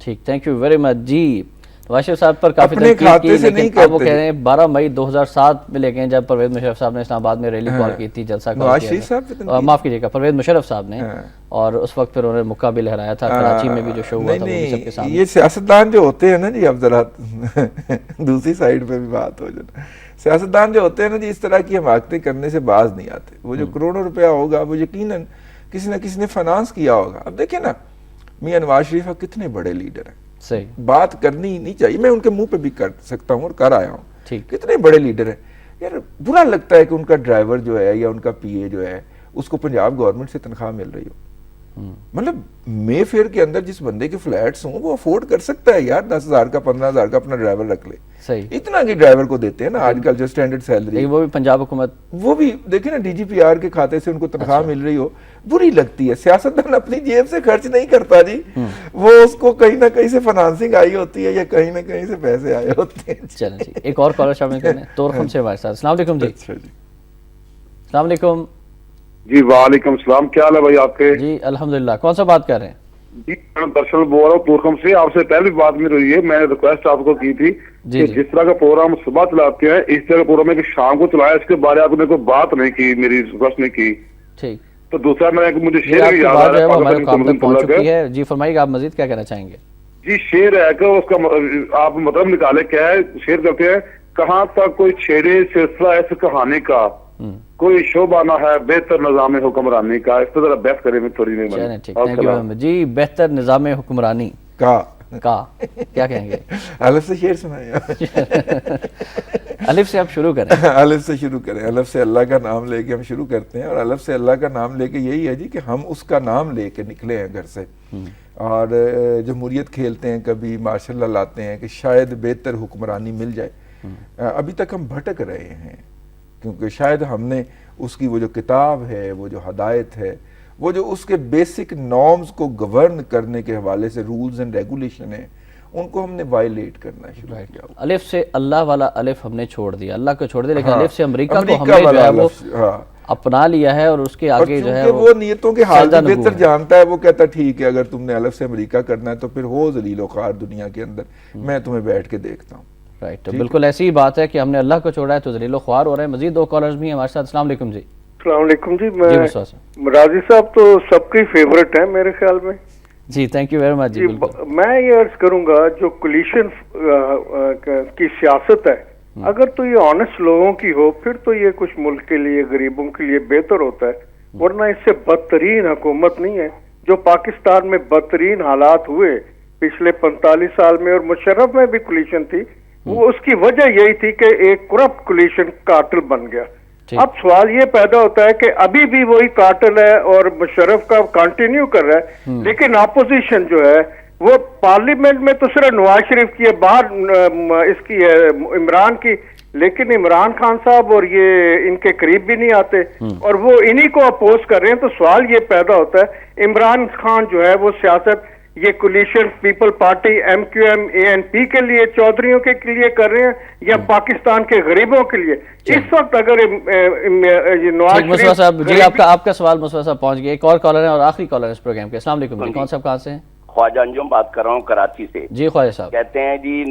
ٹھیک تھینک یو ویری مچ. جی واشف صاحب پر کافی اپنے کھاتے سے نہیں وہ کہہ رہے ہیں 12 مئی 2007 میں لے گئے جب پرویز مشرف صاحب نے اسلام آباد میں ریلی کال کی تھی, جلسہ کال کیا, معاف کیجیے گا پرویز مشرف صاحب نے, اور اس وقت پھر انہوں نے مکہ بھی لہرایا تھا. کراچی میں بھی جو شو ہوا تھا وہ بھی سب کے سامنے. یہ سیاستدان جو ہوتے ہیں نا جی, اب ذرا دوسری سائیڈ پہ بھی بات ہو جائے, سیاستدان جو ہوتے ہیں نا جی اس طرح کی حماقتیں کرنے سے باز نہیں آتے. وہ جو کروڑوں روپیہ ہوگا وہ یقیناً کسی نہ کسی نے فنانس کیا ہوگا. اب دیکھیں نا میاں نواز شریف کتنے بڑے لیڈر ہیں, صحیح بات کرنی نہیں چاہیے, میں ان کے منہ پہ بھی کر سکتا ہوں اور کر آیا ہوں, کتنے بڑے لیڈر ہیں. یار برا لگتا ہے کہ ان کا ڈرائیور جو ہے یا ان کا پی اے جو ہے اس کو پنجاب گورنمنٹ سے تنخواہ مل رہی ہو. مطلب مے فیئر کے اندر جس بندے کے فلیٹس ہوں وہ افورڈ کر سکتا ہے یار 10,000 کا 15,000 کا اپنا ڈرائیور رکھ لے. صحیح اتنا کی ڈرائیور کو دیتے ہیں نا آج کل جو سٹینڈرڈ سیلری, وہ بھی پنجاب حکومت, وہ بھی دیکھیں نا ڈی جی پی آر کے کھاتے سے ان کو تنخواہ مل رہی ہو, بری لگتی ہے. سیاستدان اپنی جیب سے خرچ نہیں کرتا جی, وہ اس کو کہیں نہ کہیں سے فنانسنگ آئی ہوتی ہے یا کہیں نہ کہیں سے پیسے آئے ہوتے ہیں. چلیں جی ایک اور کالر شامل کریں تورخم سے ہمارے ساتھ. السلام علیکم جی. السلام علیکم. جی وعلیکم السلام, کیا حال ہے بھائی آپ کے؟ جی الحمدللہ. کون سا بات کر رہے ہیں؟ جی میں درشن بول رہا ہوں تورخم سے. آپ سے پہلی بات میری ہوئی ہے, میں نے ریکویسٹ آپ کو کی تھی کہ جس طرح کا پروگرام صبح چلاتے ہیں اس طرح کا پروگرام ہے کہ شام کو چلایا, اس کے بارے آپ نے کوئی بات نہیں کی, میری ریکویسٹ نہیں کی. ٹھیک. تو دوسرا میں مجھے شعر یاد آ رہا ہے. جی فرمائیے آپ مزید کیا کہنا چاہیں گے؟ جی شعر ہے کہ اس کا آپ مطلب نکالے کیا ہے. شعر کرتے ہیں کہاں تک کوئی چھیڑے سلسلہ ایسے کہانی کا, کوئی شعبہ نہ ہے بہتر نظام حکمرانی کا. اس پہ ذرا بحث کریں میں تھوڑی نہیں. جی بہتر نظام حکمرانی کا کیا کہیں گے؟ الف سے شعر سنائیں. الف سے آپ شروع کریں. الف سے شروع کریں. الف سے اللہ کا نام لے کے ہم شروع کرتے ہیں, اور الف سے اللہ کا نام لے کے یہی ہے جی کہ ہم اس کا نام لے کے نکلے ہیں گھر سے, اور جمہوریت کھیلتے ہیں, کبھی ماشاء اللہ لاتے ہیں کہ شاید بہتر حکمرانی مل جائے. ابھی تک ہم بھٹک رہے ہیں کیونکہ شاید ہم نے اس کی وہ جو کتاب ہے, وہ جو ہدایت ہے, وہ جو اس کے بیسک نارمز کو گورن کرنے کے حوالے سے رولز اینڈ ریگولیشن ہیں, ان کو ہم نے وائلیٹ کرنا شروع کیا. الف سے اللہ والا الف ہم نے چھوڑ دیا, اللہ کو چھوڑ دیا, لیکن الف سے امریکہ کو ہم نے جو ہے وہ اپنا لیا ہے, اور اس کے آگے جو ہے وہ نیتوں کے حال میں بہتر جانتا ہے. وہ کہتا ٹھیک ہے اگر تم نے الف سے امریکہ کرنا ہے تو پھر ہو ذلیل و خوار دنیا کے اندر, میں تمہیں بیٹھ کے دیکھتا ہوں. رائٹ, بالکل ایسی ہی بات ہے کہ ہم نے اللہ کو چھوڑا ہے تو ذلیل و خوار ہو رہے ہیں. مزید دو کالرز بھی ہیں ہمارے ساتھ. السلام علیکم جی. السلام علیکم جی. میں راضی صاحب تو سب کی فیورٹ ہیں میرے خیال میں. جی تھینک یو ویری مچ. جی میں یہ عرض کروں گا جو کولیشن کی سیاست ہے, اگر تو یہ آنےسٹ لوگوں کی ہو پھر تو یہ کچھ ملک کے لیے غریبوں کے لیے بہتر ہوتا ہے, ورنہ اس سے بدترین حکومت نہیں ہے. جو پاکستان میں بدترین حالات ہوئے پچھلے 45 سال میں, اور مشرف میں بھی کولیشن تھی, وہ اس کی وجہ یہی تھی کہ ایک کرپٹ کولیشن کارٹل بن گیا. اب سوال یہ پیدا ہوتا ہے کہ ابھی بھی وہی کارٹل ہے اور مشرف کا کنٹینیو کر رہا ہے, لیکن اپوزیشن جو ہے وہ پارلیمنٹ میں تو صرف نواز شریف کی ہے, باہر اس کی ہے عمران کی, لیکن عمران خان صاحب اور یہ ان کے قریب بھی نہیں آتے, اور وہ انہی کو اپوز کر رہے ہیں. تو سوال یہ پیدا ہوتا ہے عمران خان جو ہے وہ سیاست یہ coalition people party MQM ANP کے لیے چودھریوں کے لیے کر رہے ہیں یا پاکستان کے غریبوں کے لیے؟ اس وقت اگر نواز مصطفیٰ صاحب جی آپ کا سوال مصطفیٰ صاحب پہنچ گیا. ایک اور کالر ہیں اور آخری کالر ہے اس پروگرام کے. السلام علیکم جی, کون صاحب کہاں سے ہیں؟ خواجہ انجم بات کر رہا ہوں کراچی سے. جی خواجہ صاحب. کہتے ہیں جی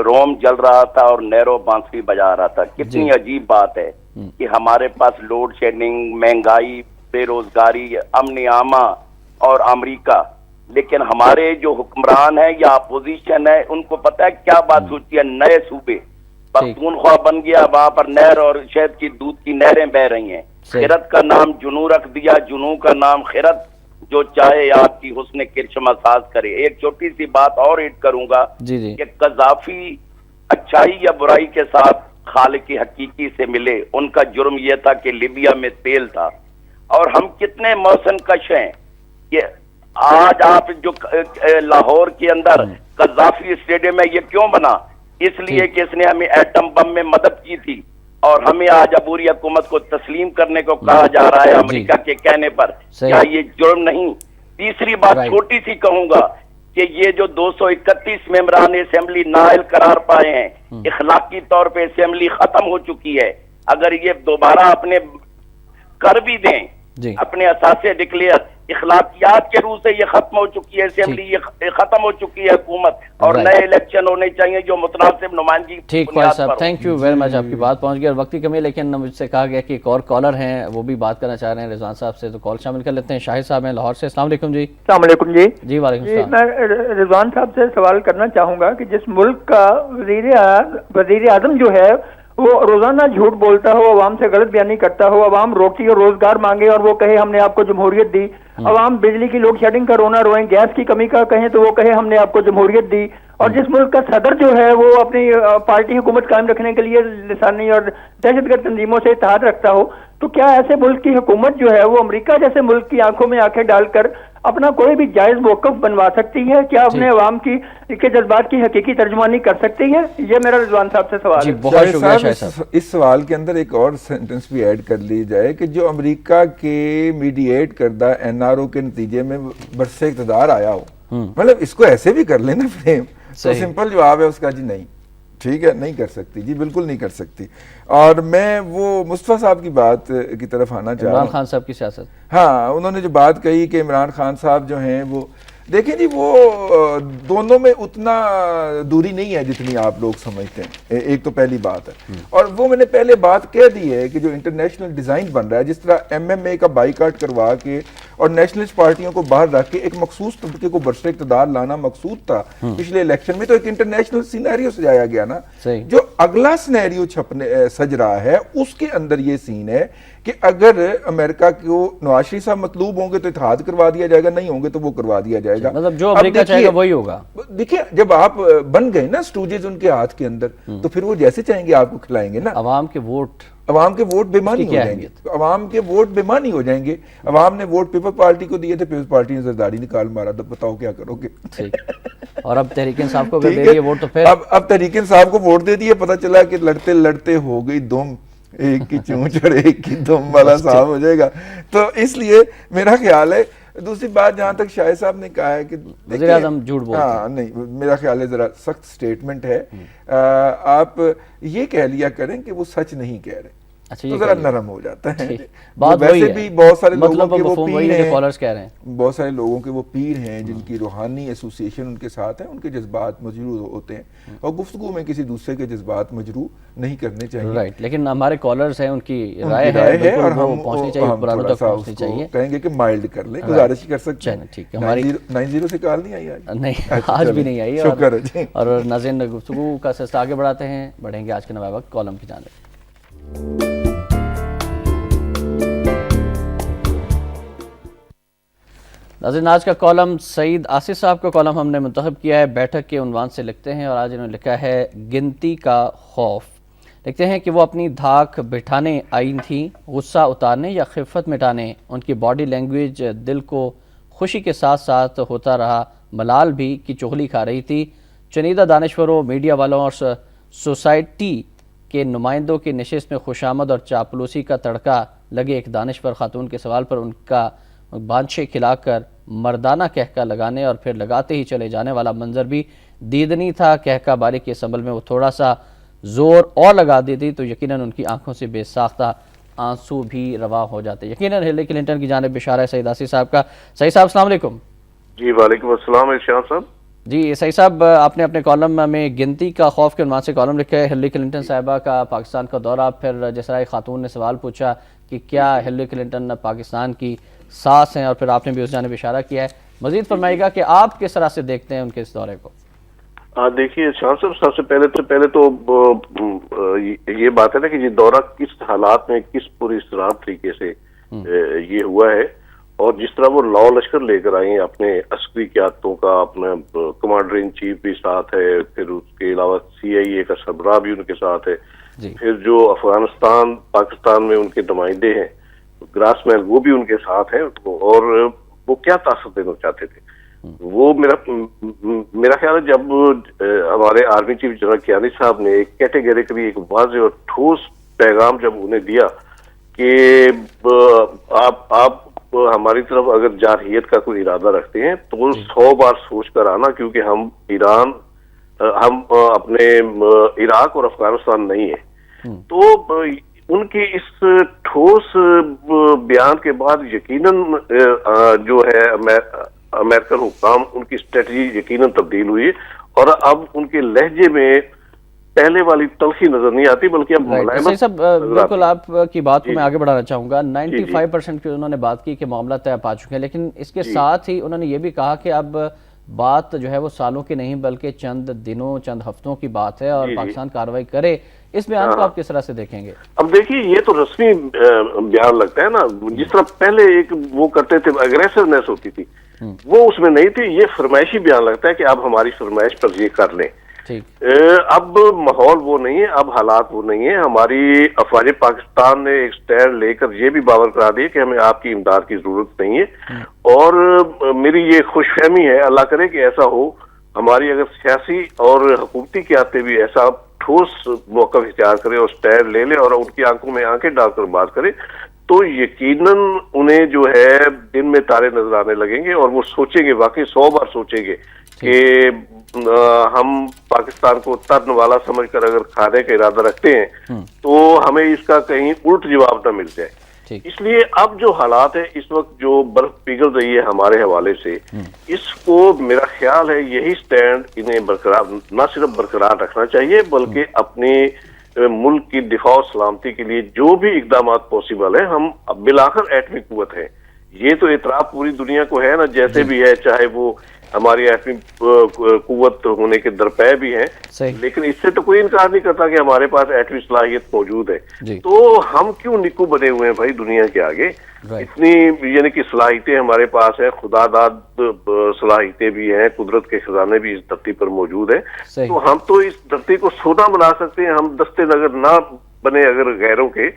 روم جل رہا تھا اور نیرو بانسری بجا رہا تھا. کتنی عجیب بات ہے کہ ہمارے پاس لوڈ شیڈنگ, مہنگائی, بے روزگاری, امن عامہ اور امریکہ, لیکن ہمارے جو حکمران ہیں یا اپوزیشن ہے ان کو پتہ ہے کیا بات سوچتی ہے. نئے صوبے پختونخوا بن گیا, وہاں پر نہر اور شہد کی دودھ کی نہریں بہ رہی ہیں. خیرت کا نام جنو رکھ دیا, جنو کا نام خیرت. جو چاہے آپ کی حسن کرشمہ ساز کرے. ایک چھوٹی سی بات اور ایڈ کروں گا کہ قذافی اچھائی یا برائی کے ساتھ خالق حقیقی سے ملے. ان کا جرم یہ تھا کہ لیبیا میں تیل تھا. اور ہم کتنے محسن کش ہیں کہ آج آپ جو لاہور کے اندر قذافی اسٹیڈیم ہے یہ کیوں بنا؟ اس لیے کہ اس نے ہمیں ایٹم بم میں مدد کی تھی اور ہمیں آج عبوری حکومت کو تسلیم کرنے کو کہا جا رہا ہے امریکہ کے کہنے پر. کیا یہ جرم نہیں؟ تیسری بات چھوٹی سی کہوں گا کہ یہ جو 231 ممبران اسمبلی نااہل قرار پائے ہیں, اخلاقی طور پہ اسمبلی ختم ہو چکی ہے. اگر یہ دوبارہ اپنے کر بھی دیں اپنے اثاثے ڈکلیئر, اخلاقیات کے روح سے یہ ختم ہو چکی ہے اسمبلی, یہ ختم ہو چکی ہے حکومت, اور نئے الیکشن ہونے چاہیے جو متناسب نمائندگی. ٹھیک خواجہ صاحب, تھینک یو ویری مچ. آپ کی بات پہنچ گئی اور وقت کی کمی ہے, لیکن مجھ سے کہا گیا کہ ایک اور کالر ہیں وہ بھی بات کرنا چاہ رہے ہیں رضوان صاحب سے, تو کال شامل کر لیتے ہیں. شاہد صاحب ہیں لاہور سے. السلام علیکم جی. السلام علیکم جی. جی وعلیکم السلام. میں رضوان صاحب سے سوال کرنا چاہوں گا کہ جس ملک کا وزیر اعظم جو ہے وہ روزانہ جھوٹ بولتا ہو, عوام سے غلط بیانی کرتا ہو, عوام روٹی اور روزگار مانگے اور وہ کہے ہم نے آپ کو جمہوریت دی, عوام بجلی کی لوڈ شیڈنگ کا رونا روئیں, گیس کی کمی کا کہیں تو وہ کہے ہم نے آپ کو جمہوریت دی, اور جس ملک کا صدر جو ہے وہ اپنی پارٹی حکومت قائم رکھنے کے لیے لسانی اور دہشت گرد تنظیموں سے اتحاد رکھتا ہو, تو کیا ایسے ملک کی حکومت جو ہے وہ امریکہ جیسے ملک کی آنکھوں میں آنکھیں ڈال کر اپنا کوئی بھی جائز موقف بنوا سکتی ہے؟ کیا اپنے عوام کے جذبات کی حقیقی ترجمانی کر سکتی ہے؟ یہ میرا رضوان صاحب سے سوال ہے. بہت شکریہ شاہد صاحب. اس سوال کے اندر ایک اور سینٹنس بھی ایڈ کر لی جائے کہ جو امریکہ کے میڈییٹ کردہ NRO کے نتیجے میں برسے اقتدار آیا ہو, مطلب اس کو ایسے بھی کر لینا فریم, تو سمپل جواب ہے اس کا جی نہیں. ٹھیک ہے, نہیں کر سکتی جی, بالکل نہیں کر سکتی. اور میں وہ مصطفیٰ صاحب کی بات کی طرف آنا چاہ رہا ہوں. عمران خان صاحب کی سیاست, ہاں انہوں نے جو بات کہی کہ عمران خان صاحب جو ہیں وہ دیکھیں جی وہ دونوں میں اتنا دوری نہیں ہے جتنی آپ لوگ سمجھتے ہیں. ایک تو پہلی بات ہے, اور وہ میں نے پہلے بات کہہ دی ہے کہ جو انٹرنیشنل ڈیزائن بن رہا ہے, جس طرح MMA کا بائیکاٹ کروا کے اور نیشنلسٹ پارٹیوں کو باہر رکھ کے ایک مخصوص طبقے کو برسر اقتدار لانا مقصود تھا پچھلے الیکشن میں, تو ایک انٹرنیشنل سینیریو سجایا گیا نا. جو اگلا سینیریو سج رہا ہے اس کے اندر یہ سین ہے کہ اگر امریکہ کو نواز شریف صاحب مطلوب ہوں گے تو اتحاد کروا دیا جائے گا, نہیں ہوں گے تو وہ کروا دیا جائے گا. مطلب جو امریکہ چاہے گا وہی ہوگا. دیکھیں جب آپ بن گئے نا سٹوجز ان کے ہاتھ کے اندر, تو پھر وہ جیسے چاہیں گے آپ کو کھلائیں گے نا. عوام کے ووٹ بے معنی ہو جائیں گے. عوام کے ووٹ بے معنی ہو جائیں گے. عوام نے ووٹ پیپلز پارٹی کو دیے تھے, پیپلز پارٹی نے زرداری نکال مارا, تو بتاؤ کیا کرو گے. اور اب تحریک انصاف کو دے دیے ووٹ, تو پھر اب تحریک انصاف کو ووٹ دے دیے, پتہ چلا کہ لڑتے لڑتے ہو گئی دم, ایک کی چونچ اور ایک کی دم والا صاحب ہو جائے گا. تو اس لیے میرا خیال ہے, دوسری بات جہاں تک شاہد صاحب نے کہا ہے کہ وزیر اعظم جھوٹ بولتے ہیں, ہاں نہیں, میرا خیال ہے ذرا سخت سٹیٹمنٹ ہے. آپ یہ کہہ لیا کریں کہ وہ سچ نہیں کہہ رہے, تو ذرا نرم ہو جاتا ہے. ویسے بھی بہت سارے لوگوں کے وہ پیر ہیں, بہت سارے لوگوں کے وہ پیر ہیں جن کی روحانی ایسوسیشن ان کے ساتھ ہے, ان کے جذبات مجروح ہوتے ہیں, اور گفتگو میں کسی دوسرے کے جذبات مجروح نہیں کرنے چاہیے. رائٹ, لیکن ہمارے کالرز ہیں, ان کی رائے ہے اور ہم پہنچنی چاہیے, پرانوں تک پہنچنی چاہیے. کہیں گے کہ مائلڈ کر لیں, گزارش کر سکتے ہیں. ٹھیک ہے, ہماری 90 سے کال نہیں آئی آج؟ نہیں, آج بھی نہیں آئی. شکر ہے. اور ناظرین گفتگو کا سلسلہ آگے بڑھاتے ہیں, بڑھیں گے آج کے نوائے وقت کالم کی جانب. ناظرین آج کا کالم سعید آصف صاحب کا کالم ہم نے منتخب کیا ہے, بیٹھک کے عنوان سے لکھتے ہیں, اور آج انہوں نے لکھا ہے گنتی کا خوف. لکھتے ہیں کہ وہ اپنی دھاک بٹھانے آئی تھیں, غصہ اتارنے یا خفت مٹانے. ان کی باڈی لینگویج دل کو خوشی کے ساتھ ساتھ ہوتا رہا ملال بھی کی چغلی کھا رہی تھی. چنیدہ دانشوروں, میڈیا والوں اور سوسائٹی کے نمائندوں کی نشست میں خوشامد اور چاپلوسی کا تڑکا لگے ایک دانشور خاتون کے سوال پر ان کا بانچھے کھلا کر مردانہ کہکا لگانے اور پھر لگاتے ہی چلے جانے والا منظر بھی دیدنی تھا۔ کہکا باری کے اس عمل میں وہ تھوڑا سا زور اور لگا دیتی تو یقیناً ان کی آنکھوں سے بے ساختہ آنسو بھی رواں ہو جاتے۔ یقیناً ہلری کلنٹن کی جانب اشارہ ہے سعید آصف صاحب کا۔ سعید صاحب السلام علیکم۔ جی وعلیکم السلام ارشاد صاحب۔ جی سعید صاحب، آپ نے اپنے کالم میں گنتی کا خوف کے عنوان سے کالم لکھا ہے۔ ہلری کلنٹن صاحبہ کا پاکستان کا دورہ، پھر جس طرح ایک خاتون نے سوال پوچھا کہ کیا ہلری کلنٹن پاکستان کی ساس ہیں، اور پھر آپ نے بھی اس جانب اشارہ کیا ہے۔ مزید فرمائے گا کہ آپ کس طرح سے دیکھتے ہیں ان کے اس دورے کو؟ دیکھیے شاہ صاحب، سب سے پہلے تو یہ بات ہے نا کہ یہ دورہ کس حالات میں کس پوری استراب طریقے سے یہ ہوا ہے، اور جس طرح وہ لاؤ لشکر لے کر آئے ہیں اپنے عسکری قیادتوں کا، اپنا کمانڈر ان چیف بھی ساتھ ہے، پھر اس کے علاوہ CIA کا سربراہ بھی ان کے ساتھ ہے، پھر جو افغانستان پاکستان میں ان کے نمائندے ہیں گراس مین وہ بھی ان کے ساتھ ہیں، اور وہ کیا تاثر دینا چاہتے تھے وہ میرا خیال ہے جب ہمارے آرمی چیف جنرل کیانی صاحب نے ایک کیٹیگریکلی ایک واضح اور ٹھوس پیغام جب انہیں دیا کہ آپ ہماری طرف اگر جارحیت کا کوئی ارادہ رکھتے ہیں تو 100 بار سوچ کر آنا، کیونکہ ہم اپنے عراق اور افغانستان نہیں ہیں۔ تو ان کے اس ٹھوس بیان کے بعد یقیناً جو ہے امریکن حکام ان کی اسٹریٹجی یقیناً تبدیل ہوئی، اور اب ان کے لہجے میں پہلے والی تلخی نظر نہیں آتی بلکہ اب ملائمت صاحب بالکل آپ کی بات کو میں آگے بڑھانا چاہوں گا۔ 95% کی انہوں نے بات کی کہ معاملہ طے پا چکے ہیں، لیکن اس کے ساتھ ہی انہوں نے یہ بھی کہا کہ اب بات جو ہے وہ سالوں کی نہیں بلکہ چند دنوں چند ہفتوں کی بات ہے، اور پاکستان کارروائی کرے۔ اس بیان کو آپ کس طرح سے دیکھیں گے؟ اب دیکھیے یہ تو رسمی بیان لگتا ہے نا، جس طرح پہلے ایک وہ کرتے تھے اگریسونیس ہوتی تھی وہ اس میں نہیں تھی، یہ فرمائشی بیان لگتا ہے کہ اب ہماری فرمائش پر یہ کر لیں۔ اب ماحول وہ نہیں ہے، اب حالات وہ نہیں ہے۔ ہماری افواج پاکستان نے ایک سٹینڈ لے کر یہ بھی باور کرا دیا کہ ہمیں آپ کی امداد کی ضرورت نہیں ہے، اور میری یہ خوش فہمی ہے، اللہ کرے کہ ایسا ہو، ہماری اگر سیاسی اور حکومتی قیادتیں بھی ایسا ٹھوس موقف اختیار کرے اور سٹینڈ لے لے اور ان کی آنکھوں میں آنکھیں ڈال کر بات کرے تو یقیناً انہیں جو ہے دن میں تارے نظر آنے لگیں گے، اور وہ سوچیں گے، واقعی 100 بار سوچیں گے کہ ہم پاکستان کو ترن والا سمجھ کر اگر کھانے کا ارادہ رکھتے ہیں تو ہمیں اس کا کہیں الٹ جواب نہ مل جائے۔ اس لیے اب جو حالات ہیں اس وقت جو برف پگھل رہی ہے ہمارے حوالے سے، اس کو میرا خیال ہے یہی سٹینڈ انہیں برقرار نہ صرف برقرار رکھنا چاہیے بلکہ اپنے ملک کی دفاع و سلامتی کے لیے جو بھی اقدامات پاسبل ہیں، ہم بالآخر ایٹمی قوت ہیں، یہ تو اعتراف پوری دنیا کو ہے نا، جیسے بھی ہے، چاہے وہ ہماری ایٹمی قوت ہونے کے درپے بھی ہیں، لیکن اس سے تو کوئی انکار نہیں کرتا کہ ہمارے پاس ایٹمی صلاحیت موجود ہے۔ تو ہم کیوں نکو بنے ہوئے ہیں بھائی دنیا کے آگے؟ اتنی یعنی کہ صلاحیتیں ہمارے پاس ہیں، خدا داد صلاحیتیں بھی ہیں، قدرت کے خزانے بھی اس دھرتی پر موجود ہیں، تو ہم تو اس دھرتی کو سونا بنا سکتے ہیں، ہم دستے نگر نہ بنے اگر غیروں کے،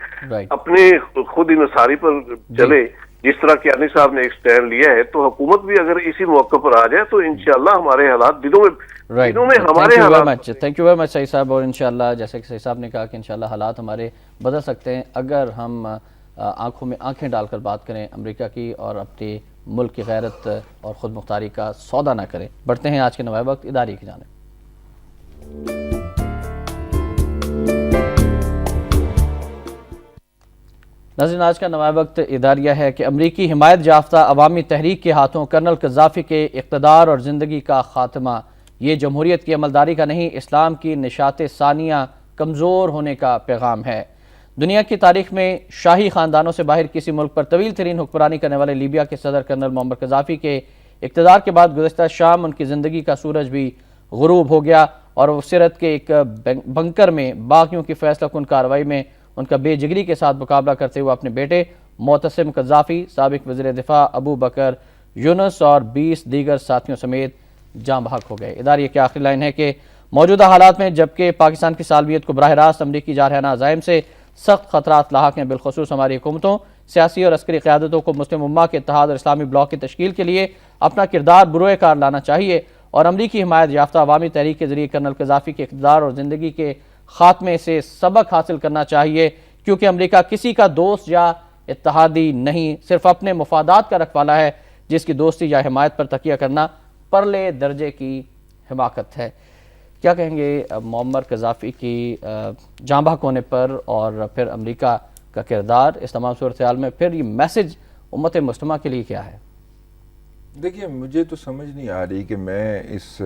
اپنے خود انحصاری پر چلے جس طرح کیانی صاحب نے ایک سٹینڈ لیا ہے، تو حکومت بھی اگر اسی موقع پر آ جائے تو انشاءاللہ ہمارے حالات دنوں میں ہمارے حالات تھینک یو ویری مچ سعید صاحب، اور انشاءاللہ جیسے کہ سعید صاحب نے کہا کہ انشاءاللہ حالات ہمارے بدل سکتے ہیں اگر ہم آنکھوں میں آنکھیں ڈال کر بات کریں امریکہ کی، اور اپنے ملک کی غیرت اور خود مختاری کا سودا نہ کریں۔ بڑھتے ہیں آج کے نوائے وقت ادارے کی جانب۔ ناظرین، آج کا نوائے وقت اداریہ ہے کہ امریکی حمایت یافتہ عوامی تحریک کے ہاتھوں کرنل قذافی کے اقتدار اور زندگی کا خاتمہ یہ جمہوریت کی عملداری کا نہیں، اسلام کی نشاط ثانیہ کمزور ہونے کا پیغام ہے۔ دنیا کی تاریخ میں شاہی خاندانوں سے باہر کسی ملک پر طویل ترین حکمرانی کرنے والے لیبیا کے صدر کرنل معمر قذافی کے اقتدار کے بعد گزشتہ شام ان کی زندگی کا سورج بھی غروب ہو گیا، اور وہ سرت کے ایک بنکر میں باغیوں کی فیصلہ کن کارروائی میں ان کا بے جگری کے ساتھ مقابلہ کرتے ہوئے اپنے بیٹے معتصم قذافی، سابق وزیر دفاع ابو بکر یونس اور 20 دیگر ساتھیوں سمیت جاں بحق ہو گئے۔ ادارے کی آخری لائن ہے کہ موجودہ حالات میں جبکہ پاکستان کی سالمیت کو براہ راست امریکی جارحانہ عزائم سے سخت خطرات لاحق ہیں، بالخصوص ہماری حکومتوں، سیاسی اور عسکری قیادتوں کو مسلم امہ کے اتحاد اور اسلامی بلاک کی تشکیل کے لیے اپنا کردار بروئے کار لانا چاہیے، اور امریکی حمایت یافتہ عوامی تحریک کے ذریعے کرنل قذافی کے اقتدار اور زندگی کے خاتمے سے سبق حاصل کرنا چاہیے، کیونکہ امریکہ کسی کا دوست یا اتحادی نہیں، صرف اپنے مفادات کا رکھوالا ہے جس کی دوستی یا حمایت پر تکیہ کرنا پرلے درجے کی حماقت ہے۔ کیا کہیں گے معمر قذافی کی جاں بحق ہونے پر اور پھر امریکہ کا کردار اس تمام صورتحال میں، پھر یہ میسج امت مسلمہ کے لیے کیا ہے؟ دیکھیے مجھے تو سمجھ نہیں آ رہی کہ میں اس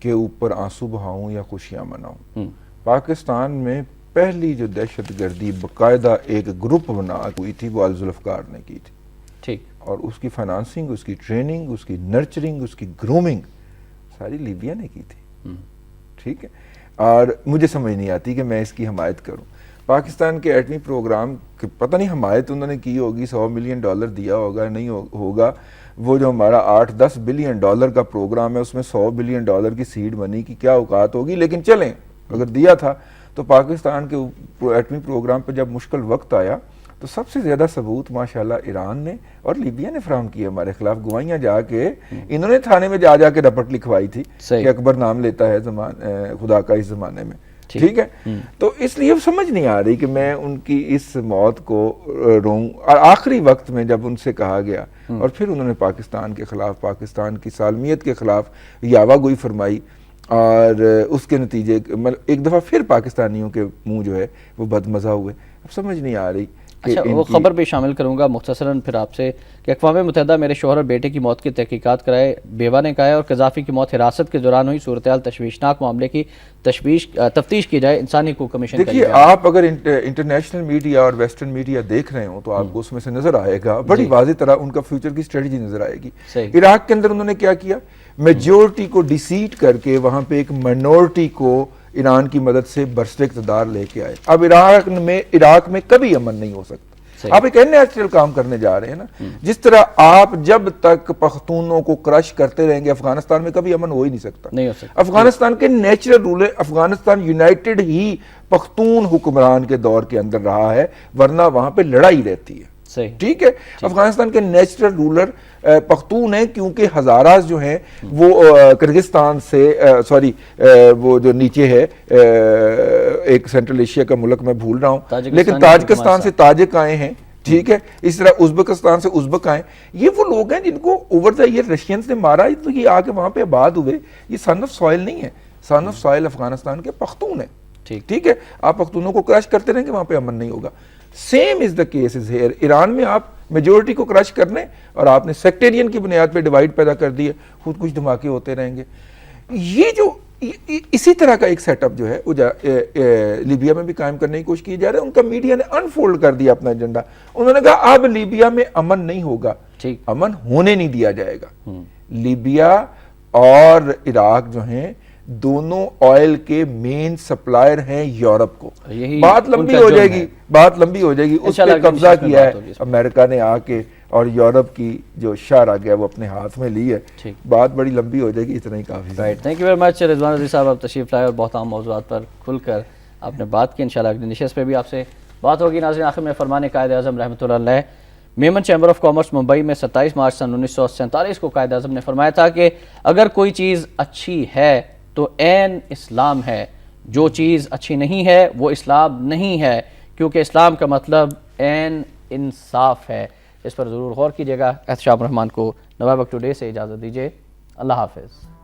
کے اوپر آنسو بہاؤں یا خوشیاں مناؤں۔ پاکستان میں پہلی جو دہشت گردی باقاعدہ ایک گروپ بنا ہوئی تھی وہ الذوالفقار نے کی تھی، ٹھیک، اور اس کی فائنانسنگ، اس کی ٹریننگ، اس کی نرچرنگ، اس کی گرومنگ ساری لیبیا نے کی تھی، ٹھیک ہے، اور مجھے سمجھ نہیں آتی کہ میں اس کی حمایت کروں۔ پاکستان کے ایٹمی پروگرام پتہ نہیں حمایت انہوں نے کی ہوگی، $100 ملین دیا ہوگا، نہیں ہوگا، وہ جو ہمارا 8-10 بلین ڈالر کا پروگرام ہے اس میں $100 بلین کی سیڈ منی کی کیا اوقات ہوگی، لیکن چلیں اگر دیا تھا تو پاکستان کے ایٹمی پروگرام پہ جب مشکل وقت آیا تو سب سے زیادہ ثبوت ماشاءاللہ ایران نے اور لیبیا نے فراہم کیے ہمارے خلاف، گوائیاں جا کے انہوں نے تھانے میں جا کے رپورٹ لکھوائی تھی کہ اکبر نام لیتا ہے خدا کا اس زمانے میں، ٹھیک ہے، تو اس لیے سمجھ نہیں آ رہی کہ میں ان کی اس موت کو روں، اور آخری وقت میں جب ان سے کہا گیا اور پھر انہوں نے پاکستان کے خلاف، پاکستان کی سالمیت کے خلاف یاوہ گوئی فرمائی، اور اس کے نتیجے ایک دفعہ پھر پاکستانیوں کے منہ جو ہے وہ بدمزہ ہوئے۔ اب سمجھ نہیں آ رہی۔ اچھا، وہ خبر بھی شامل کروں گا مختصراً پھر آپ سے کہ اقوام متحدہ میرے شوہر اور بیٹے کی موت کی تحقیقات کرائے، بیوہ نے کہا ہے، اور قذافی کی موت حراست کے دوران ہوئی صورتحال تشویشناک، معاملے کی تفتیش کی جائے، انسانی حقوق کمیشن کا۔ دیکھیے آپ اگر انٹرنیشنل میڈیا اور ویسٹرن میڈیا دیکھ رہے ہوں تو آپ کو اس میں سے نظر آئے گا بڑی واضح طرح ان کا فیوچر کی اسٹریٹجی نظر آئے گی۔ عراق کے اندر انہوں نے کیا کیا، میجورٹی کو ڈیسیٹ کر کے وہاں پہ ایک مائنورٹی کو ایران کی مدد سے برسر اقتدار لے کے آئے۔ اب عراق میں کبھی امن نہیں ہو سکتا۔ آپ ایک نیچرل کام کرنے جا رہے ہیں نا، جس طرح آپ جب تک پختونوں کو کرش کرتے رہیں گے افغانستان میں کبھی امن ہو ہی نہیں سکتا۔ افغانستان کے نیچرل رول ہے، افغانستان یونائٹڈ ہی پختون حکمران کے دور کے اندر رہا ہے، ورنہ وہاں پہ لڑائی رہتی ہے، ٹھیک ہے۔ افغانستان کے نیچرل رولر پختون ہیں، کیونکہ ہزاراز جو ہیں وہ کرگستان سے وہ جو نیچے ہے ایک سینٹرل ایشیا کا ملک میں بھول رہا ہوں، لیکن تاجکستان سے تاجک آئے ہیں، ٹھیک ہے، اس طرح ازبکستان سے ازبک آئے، یہ وہ لوگ ہیں جن کو اوور دا ایئر رشینز نے مارا، تو یہ آ کے وہاں پہ آباد ہوئے۔ یہ سن آف سوائل نہیں ہے، سن آف سوائل افغانستان کے پختون ہیں، ٹھیک ہے۔ آپ پختونوں کو کرش کرتے رہیں گے وہاں پہ امن نہیں ہوگا۔ Same is the case is here, Iran میں آپ میجورٹی کو کرش کرنے اور آپ نے سیکٹیرین کی بنیاد پہ ڈیوائیڈ پیدا کر دی ہے، خود کچھ دھماکے ہوتے رہیں گے۔ یہ جو اسی طرح کا ایک سیٹ اپ جو ہے وہ لیبیا میں بھی قائم کرنے کی کوشش کی جا رہی ہے۔ ان کا میڈیا نے انفولڈ کر دیا اپنا ایجنڈا، انہوں نے کہا اب لیبیا میں امن نہیں ہوگا، امن ہونے نہیں دیا جائے گا۔ لیبیا اور عراق جو ہیں دونوں آئل کے مین سپلائر ہیں یورپ کو۔ بات لمبی ہو جائے گی، بات لمبی ہو جائے گی، اس پہ قبضہ کیا ہے امریکہ نے آ کے، اور یورپ کی جو شہر آ گیا وہ اپنے ہاتھ میں لی ہے۔ بات بڑی لمبی ہو جائے گی، اتنا ہی کافی۔ Right, thank you very much Rizwan Rizvi صاحب، آپ تشریف لائے اور بہت اہم موضوعات پر کھل کر آپ نے بات کی۔ انشاءاللہ اگلی نشست پہ بھی آپ سے بات ہوگی۔ ناظرین، آخر میں فرمان قائد اعظم رحمۃ اللہ علیہ Memon chamber of commerce Mumbai میں 27 مارچ سن 1947 کو قائد اعظم نے فرمایا تھا کہ اگر کوئی چیز اچھی ہے تو عین اسلام ہے، جو چیز اچھی نہیں ہے وہ اسلام نہیں ہے، کیونکہ اسلام کا مطلب عین انصاف ہے۔ اس پر ضرور غور کیجیے گا۔ احتشام رحمان کو نوائے وقت ٹوڈے سے اجازت دیجیے، اللہ حافظ۔